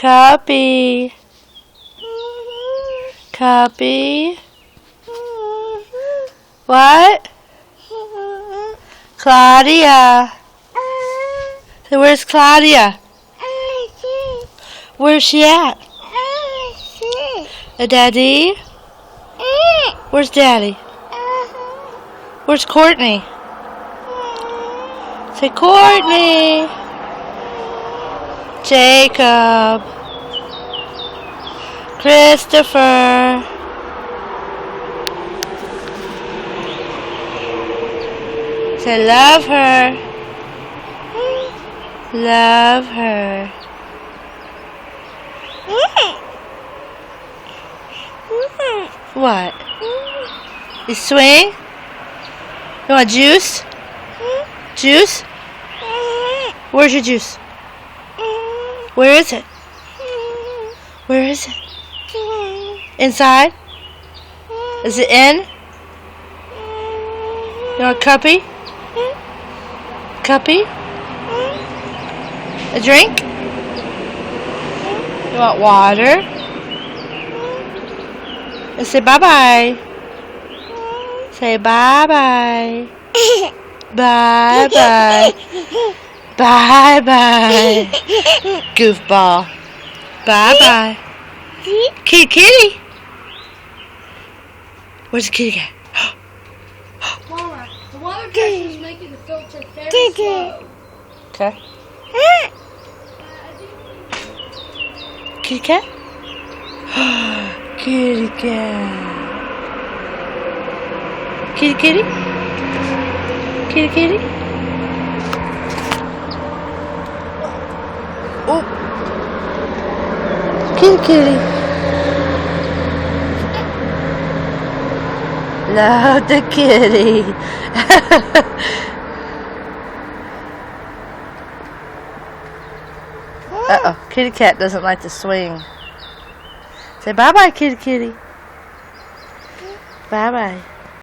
Copy. Copy. What? Claudia. So where's Claudia? Where's she at? Daddy? Where's Daddy? Where's Courtney? Say Courtney. Jacob. Christopher. Say love her. Love her. What? You swing? You want juice? Juice? Where's your juice? Where is it? Where is it? Inside? Is it in? You want a cuppy? Cuppy? A drink? You want water? And say bye-bye. Say bye-bye. Bye-bye. Bye-bye. Goofball. Bye-bye. Kitty. Where's the kitty cat? Mama, the water pressure is making the filter very slow. Okay. Kitty cat? Kitty cat. Kitty kitty? Kitty kitty? Oh. Kitty kitty. Love the kitty. Uh-oh, kitty cat doesn't like to swing. Say bye-bye, kitty kitty. Bye-bye.